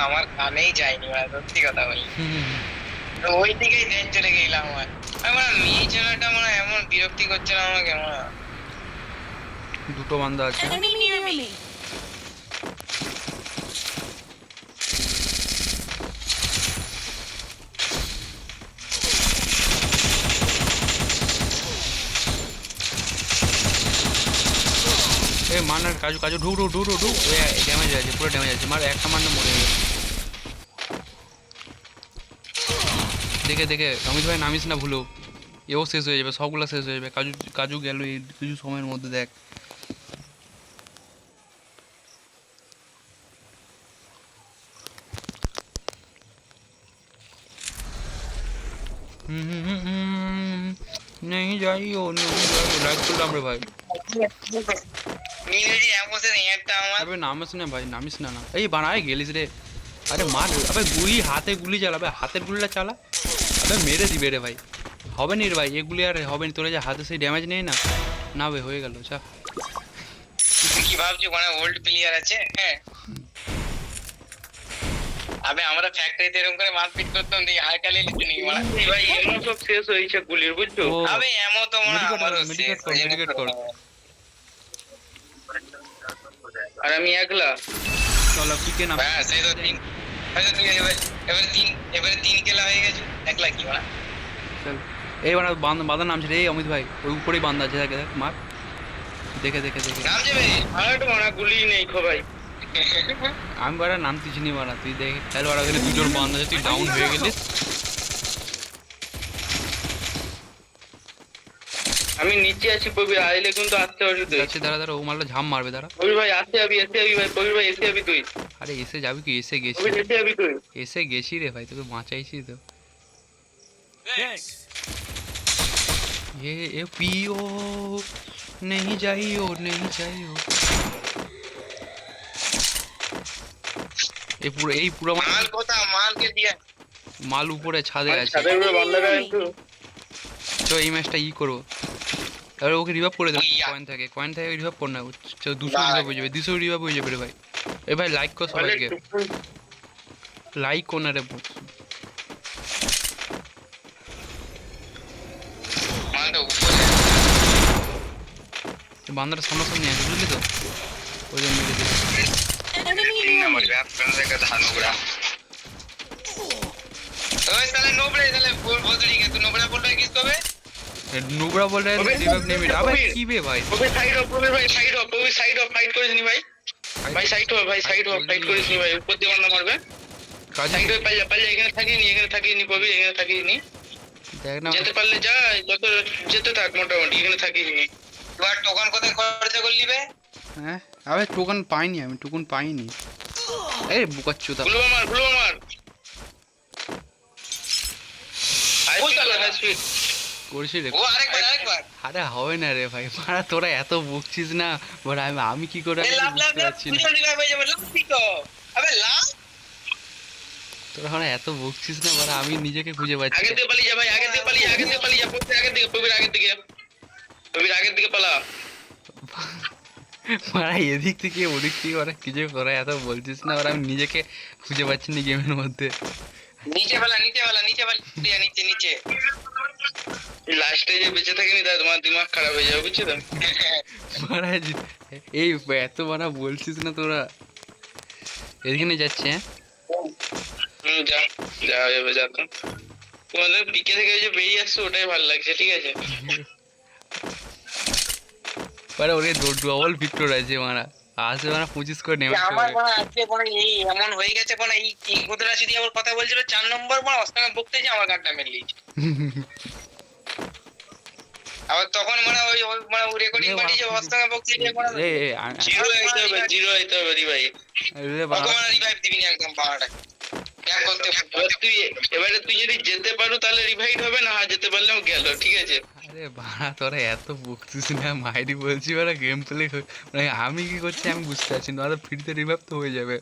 আমার কানেই যায়নি মানে সত্যি কথা বলি। তো ওই দিকেই দেন চলে গেলাম আমার। আমার মেয়ে ছেলেটা মানে এমন বিরক্তি করছে না আমাকে মানে। দুটো বান্দা আছে। Enemy near me. এ মার কাজু কাজু ঢুক ঢুক ঢুক ঢুক ঢুক। ড্যামেজ আছে, পুরো ড্যামেজ আছে। মার একটা মারলে মরে যাবে। দেখে দেখে অমিত ভাই নামিস না ভুলো, এও শেষ হয়ে যাবে, সবগুলো শেষ হয়ে যাবে। কাজু কাজু গেল এই কিছু সময়ের মধ্যে দেখ। নেই যাইও লাইক করলাম রে ভাই। মিলেজি এমন একটা আমার। আবে নামিস না ভাই, নামিস না। না এই বানায় গেলিস রে। আরে মার, আবে গুলি হাতে গুলি চালাবে, হাতের গুলিটা চালা। আবে মেরে দিবে রে ভাই, হবে নি রে ভাই এগুলি আর হবে নি। তোরা যে হাতে সেই ড্যামেজ নেই না, না ভাই হয়ে গেল। আচ্ছা কি ভাবছি মানে ওল্ড প্লেয়ার আছে হ্যাঁ। আবে আমরা ফ্যাক্টরিতে এরকম করে মারপিট করতাম দেখি হালকালি লিখতে নি মানে ভাই এমন সব শেষ হয়েছে গুলির বুঝছো। আবে এমন তো মানে আমারও মেডিকেট কর, মেডিকেট কর। আর আমি একলা চলো পিকে না। হ্যাঁ সেই তো তিন হয়তো তুই এবারে তিন কেলা হয়ে গেছে একলা কি মানে। চল এই বানা বাঁধার নামছে রে অমিত ভাই, ওই উপরেই বান্ধা আছে। দেখ দেখ মার, দেখে দেখে দেখে নাম যাবে আর একটু মানে গুলি নেই খো ভাই। আমি বারা নামতে চিনি বানা, তুই দেখে খেল বারা, ওখানে দুজন বান্ধা আছে, তুই ডাউন হয়ে গেলিস। আমি নিচে আছি কবির আইলে কিন্তু আসতে পারবি তুই। আচ্ছা দাঁড়া দাঁড়া, ও মারলে ঝাম মারবে দাঁড়া। কবির ভাই এসে যাবি ভাই কবির ভাই এসে যাবি তুই। আরে এসে যাবি কি, এসে গেছি, কবির এসে যাবি তুই। এসে গেছি রে ভাই, তোকে বাঁচাইছি তো। ये पियो नहीं जाइयो नहीं जाइयो। এই পুরো মাল কোথা মালকে দিয়ে মাল উপরে ছাদে আছে। ছাদের উপরে বান্দাটা একটু তো এই ম্যাচটা করবো, এবার ওকে রিভাইভ করে দেবো। কয়েন থাকে রিভাইভ কর না, 200 রিভাইভ হয়ে যাবে, 200 রিভাইভ হয়ে যাবে রে ভাই। এ ভাই লাইক কর সবাইকে, লাইক কর না রে। মালটা উপরে বান্দাটা সামনাসামনি আছে বুঝলি তো, ওই জন্য মেরে দিই। Enemy near আমার me. ব্যাপ করে দেখা ধানুগড়া ওই साले নোবড়ে साले ভোজড়ি কে তুই নোবড়া বল रहा है किसको बे। নুবরা বল রে রিভাইভ নেই মিট। আবে কি বে ভাই, ওকে সাইড অফ কবির ভাই side of Kabir side of fight করিস নি ভাই। ভাই সাইড অফ ভাই সাইড অফ ফাইট করিস নি ভাই উপর দিয়ে বান্দা মারবে। কাজ সাইড অফ পাল্লা এখানে থাকিনি কবি এখানে থাকিনি। দেখ না যেতে পারলে যা যত যেতে থাক মোটামুটি এখানে থাকিনি। তুই আর টোকন কোথায় খরচা করলি বে। হ্যাঁ। আবে টোকন পাইনি, আমি টোকন পাইনি। এই বুকাচ্চুদা গুলো মার আই সালা হাসিট করছি রে। ও আরেকবার আরে হবে না রে ভাই, মারা তোরা এত বকছিস না। বাট আমি কি করে লাভ বুঝতে পারছি না। হয়ে যাবে লাভ কি তো আবে লাভ তোরা মানে এত বকছিস না, বাট আমি নিজেকে খুঁজে পাচ্ছি আগে না। দিয়ে পালিয়ে যা ভাই আগে দিয়ে পালিয়ে যা পড়তে আগের দিকে পালা। মারা এদিক থেকে ওদিক থেকে ওরা কিছু তোরা এত বলছিস না, আর আমি নিজেকে খুঁজে পাচ্ছি না গেমের মধ্যে। নিচে ফেলা নিচে লাস্টে যে বেঁচে থাকেনি তাই তোমার দিমাগ খারাপ হয়ে যাবে বুঝছো তো। মারা এই এত মারা বলছিস না তোরা। এখানে যাচ্ছে হ্যাঁ। যা যাওয়া যাবে যা তো তোমাদের পিকে থেকে যে বেরিয়ে আসছে ওটাই ভালো লাগছে ঠিক আছে। পারে ওরে ডবল ভিক্টর আছে মারা, আসে মারা 25 করে নেমে আমার মনে আজকে কোনো এই এমন হয়ে গেছে কোনো এই গোদরা যদি আমার কথা বলছিল 4 নম্বর মানে অস্তাঙ্গে বকতে যে আমার গানটা মেরে লিয়েছে। আবার তখন মানে ওই মানে রেকর্ডিং পার্টি যে অস্তাঙ্গে বকতে যে মানে জিরো আইতে হবে রিভাইভ ভগবান রিভাইভ দিবি না একদম পাওয়াটা ব্যাক করতে। এবারে তুই যদি যেতে পারো তাহলে রিভাইভ হবে না, আর যেতে পারলেও গেল ঠিক আছে। আরে বাড়া তোরা এত বকছিস না, মাইরি বলছি ওরা গেম প্লে মানে আমি কি করছি আমি বুঝতে পারছি না। ওরা ফ্রিতে রিভাইভ তো হয়ে যাবে,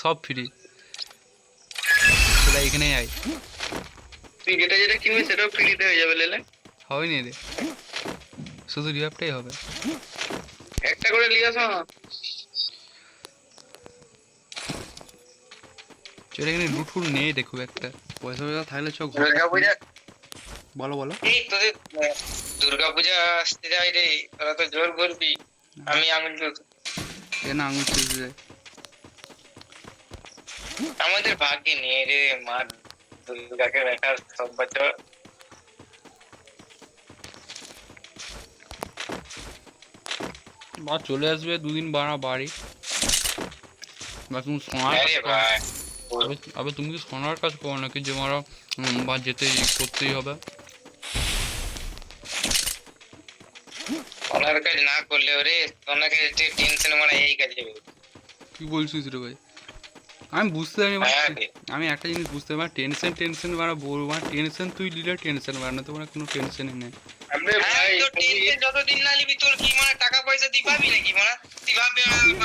সব ফ্রি। তোরা এখানেই আয়, তুই যেটা কিনবি সেটাও ফ্রিতে হয়ে যাবে লেলে। হয়নি রে, শুধু রিভাইভটাই হবে। একটা করে নিয়ে আসো না। চলে এখানে লুট ফুট নেই রে খুব একটা, পয়সা টয়সা থাকলে চোখ দুর্গাপূজা বলো বলো। এই তোদের দুর্গাপূজা আসতে যাই রে, তোরা তো জোর করবি, আমি আঙুল চুষবো। কেন আঙুল চুষবে? আমাদের ভাগ্যে নেই রে মা দুর্গাকে দেখার সব বছর। বা চলে আসবে দুদিন বাড়া বাড়ি, বা তুমি সোনার আরে ভাই আবে তুমি কি সোনার কাজ করো নাকি যে মারা বা যেতে করতেই হবে? ওনার কাজ না করলে ওরে ওনাকে টেনশন মারা এই কাজে। কি বলছিস রে ভাই? আমি বুঝতে পারি হ্যাঁ রে। আমি একটা জিনিস বুঝতে পারি, টেনশন টেনশন মারা বলবো মানে টেনশন তুই নিলে টেনশন মারা না, তোমার কোনো টেনশনই নেই। আবে ভাই তোর টেনশন যতদিন না নিবি তোর কি মানে টাকা পয়সা তুই পাবি নাকি মানে? তুই ভাববে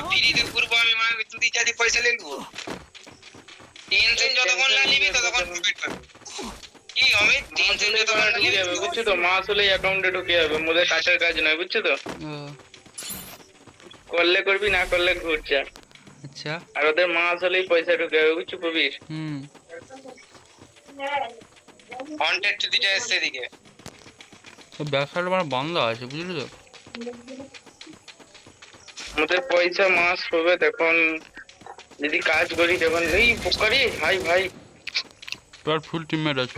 ফ্রিতে ঘুরবো আমি মানে তুই চাঁদি পয়সা লিখবো? টেনশন যতক্ষণ না নিবি ততক্ষণ প্রফিট পাবি। কি হবে টেনশন যতক্ষণ না নিবি বুঝছো তো, মাস হলেই অ্যাকাউন্টে ঢুকে যাবে, মোদের কাছের কাজ নয়, বুঝছো তো? করলে করবি, না করলে ঘুরছে। আচ্ছা আর ওদের মাস হলেই পয়সা ঢুকে যাবে, বুঝছো কবির? কন্টেন্ট দিতে এসে দিকে সব ব্যবসাটা মানে বন্ধ আছে বুঝলি তো। আমাদের পয়সা মাস হবে তখন, যদি কাজ করি তখন এই পোকারি ভাই ভাই তোর ফুল টিমমেট আছে।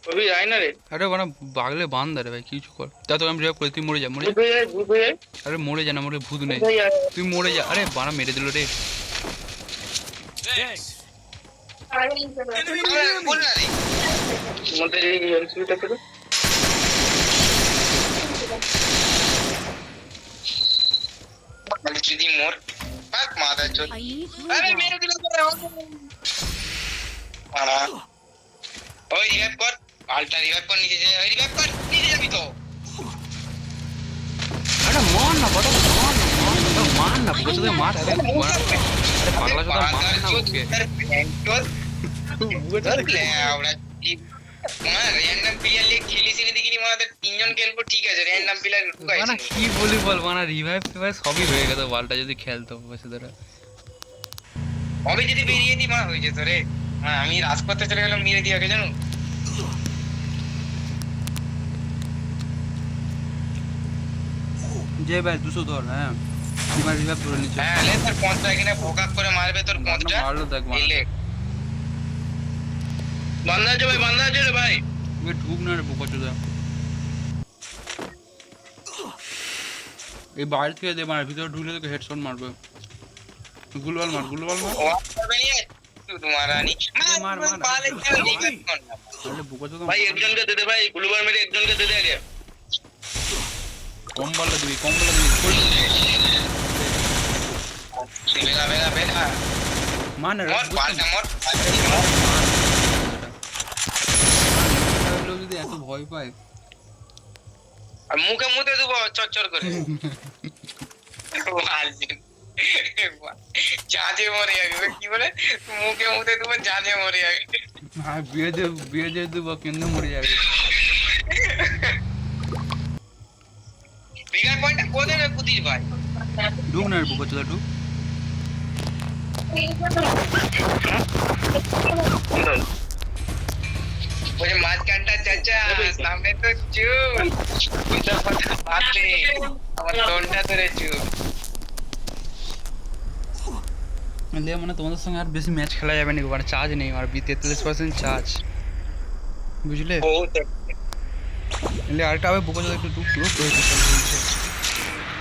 কবির আয় না রে, আরে মানে বাগলে বান্ধা রে ভাই, কিছু কর তা তো আমি রেপ করি, তুই মরে যা মরে যা। ভূত হয়ে যায়, ভূত হয়ে যায়, আরে মরে যা না, মরে ভূত নেই, ভূত হয়ে যায়। তুই মরে যা। আরে বানা মেরে দিল রে। বল না রে আমাদের এই এমসিটা থেকে যদি মোর পাক মাদা চল I need আরে more. মেরে দিল তোরে আরা ওই রিভাইভ কর, আলটা রিভাইভ কর, নিচে যা রিভাইভ কর, নিচে যাবি তো। আরে মার না বড়, মার না বসে দে, মার। আরে মার, আরে পাগলা চোদা মার না ওকে। র্যান্ডম প্লেয়ার লিয়ে খেলিস নি দেখিনি মানে তিনজন খেলবো ঠিক আছে, র্যান্ডম প্লেয়ার মানে কি বলি বল, মানে রিভাইভ টিভাইভ সবই হয়ে গেছে, বলটা যদি খেলতো বসে ধরে। কবে যদি বেরিয়ে দি মা হয়ে যেত রে। হ্যাঁ আমি রাজপথে চলে গেলাম, মেরে দিয়ে আগে জানো। যে ভাই 200 ধর। হ্যাঁ এবার রিভাইভ করে নিচ্ছে। হ্যাঁ লে তোর পঞ্চটা কিনা ভোকাক করে মারবে তোর পঞ্চটা। মারলো দেখ দিলে বান্দা আছে ভাই, বান্দা আছে রে ভাই। এ ঢুক না রে বোকা চোদা। এই বাইরে থেকে দে, মানে ভিতরে ঢুকলে তোকে হেডশট মারবে। গুলবাল মার, গুলবাল মার। ও করবে নি তোমার রানী মার, মার। পালে চল রিভাইভ কর না। তাহলে বোকা চোদা ভাই একজনকে দে দে ভাই, গ্লোবাল মেরে একজনকে দে দে আগে। কম বললে দিবি, কম বললে দিবি। বেলা বেলা বেলা মান রে মোর পালটা মোর লোক যদি এত ভয় পায়। আর মুখে মুতে দেবো চচ্চর করে জাজে মরে যাবে কি বলে, মুখে মুতে দেবো জাজে মরে যাবে। হ্যাঁ বিয়ে দিয়ে দেবো কেন্দ্র মরে যাবে। বিগার পয়েন্টটা কোথায় রে কুতির ভাই? ঢুক না রে বোকা চোদা, ঢুক। ওই যে মাঝখানটা চাচা সামনে তো চুল, ওইটা কথা বাদে আমার টোনটা ধরে চুল। লে মানে তোমাদের সঙ্গে আর বেশি ম্যাচ খেলা যাবে না, মানে চার্জ নেই, আর 43% চার্জ, বুঝলে? বহুত লে আরেকটা হবে বোকা চোদা, একটু ঢুক ঢুক।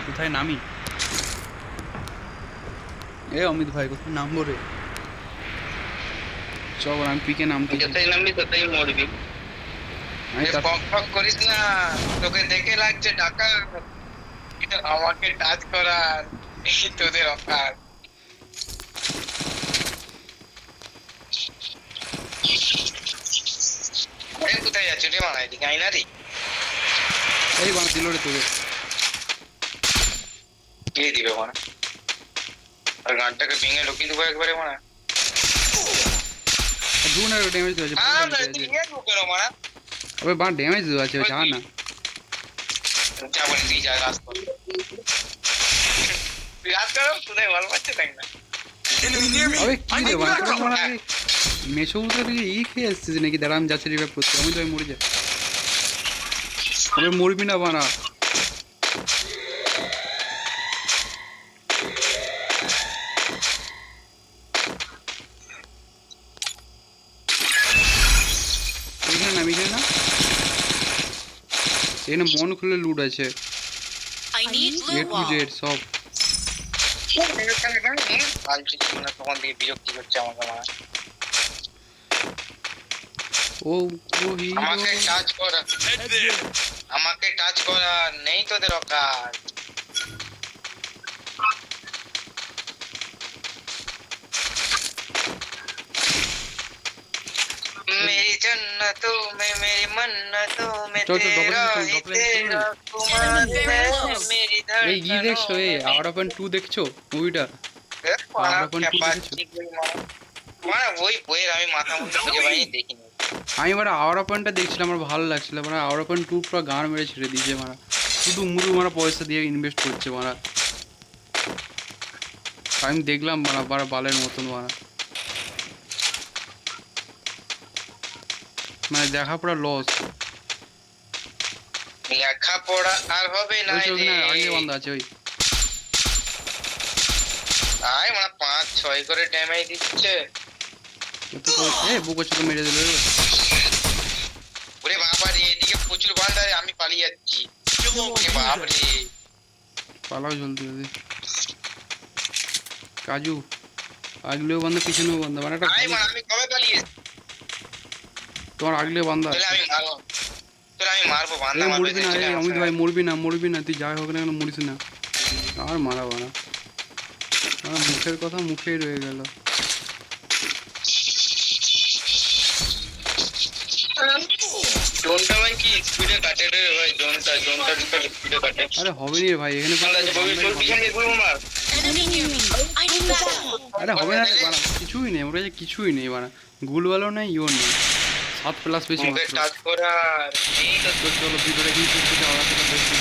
কোথায় নামি? এ অমিত ভাই কোথায় নামবো রে? চল আমি পিকে নামতে। যতই নামবি ততই মরবি। আমি তার- পক পক করিস না, তোকে দেখে লাগছে টাকা আমাকে টাচ করার, এই তোদের অকার। কোথায় যাচ্ছে রে মানা, এদিকে আইনা রে। এই বানা দিল রে তোকে। কে দিবে মানা? আর গানটাকে ভেঙে ঢুকিয়ে দেবো একবারে মানা। ঢুক না রে, ড্যামেজ দেওয়া আছে। মানা আবে বানা ড্যামেজ দেওয়া আছে, যা না। যাবো না, তুই যা রাজ কর, তুই রাজ করো, তোদের ভালো পাচ্ছে তাই না। আবে কি রে বানা তোরা বানা মেশো উতরা তুই এই খেয়ে আসছিস নাকি? দাঁড়া আমি যাচ্ছি রিভাইভ করতে, আমি তো মরে যা। আবে মরবি না বানা। এখানে না এখানে মন খুলে লুট আছে, I need a loot to wall. জেড সব। তখন থেকে বিরক্তি করছে আমাকে মা। ও ও হিরো আমাকে টাচ করা নেই তোদের অকাত। मेरी जन्नतों में मेरी मन्नतों में चल, चल, तेरा डबल ही किल, तेरा कुमार है मेरी এই ই দেখছো এই আওয়ার অফ 2 দেখছো মুভিটা? মানে ওই বইয়ের আমি মাথা মুন্ডু খুঁজে পাইনি, দেখিনি। আমি মানে আওয়ার অফ দেখছিলাম, আমার ভালো লাগছিল। মানে আওয়ার অফ 2 পুরো গান মেরে ছেড়ে দিয়েছে মারা, শুধু মুরু মারা পয়সা দিয়ে ইনভেস্ট করছে মারা। আমি দেখলাম মারা বারা বালের মতন মারা, মানে দেখা পুরো লস। লেখাপড়া আর হবে না রে। আগে বন্ধ আছে ওই আয় মানে 5-6 করে ড্যামেজ দিচ্ছে। এ বুক ছোট মেরে দিল রে। ওরে বাবা রে, এদিকে প্রচুর বান্দারে, আমি পালিয়ে যাচ্ছি। ওরে বাপ রে, পালাও জলদি জলদি। কাজু আগলেও বন্ধ পিছনেও বন্ধ, মানে একটা আয় মানে আমি কবে পালিয়ে? তোমার আগলে বান্দা তাহলে আমি মারবো, তাহলে আমি মারবো বান্দা মারবে। মরবি না রে অমিত ভাই, মরবি না তুই যাই হোক না কেন, মরিস না আর মারা বানা। আমার মুখের কথা মুখেই রয়ে গেল। জোনটা ভাই কি স্পিডে কাটে রে ভাই, জোনটা স্পিডে কাটে। আরে হবে নি রে ভাই, এখানে তোর পিছনে ঘুরে মার। Enemy near me. I need backup. আরে হবে না রে বানা, কিছুই নেই ওরা, কিছুই নেই বানা, গুলওয়ালো নেই ইও নেই। 7 প্লাস পেয়েছি মুখে মাত্র। টাচ করার নেই তো। চলো ভিডিওটা কিন্তু আলাদা করে দেখতে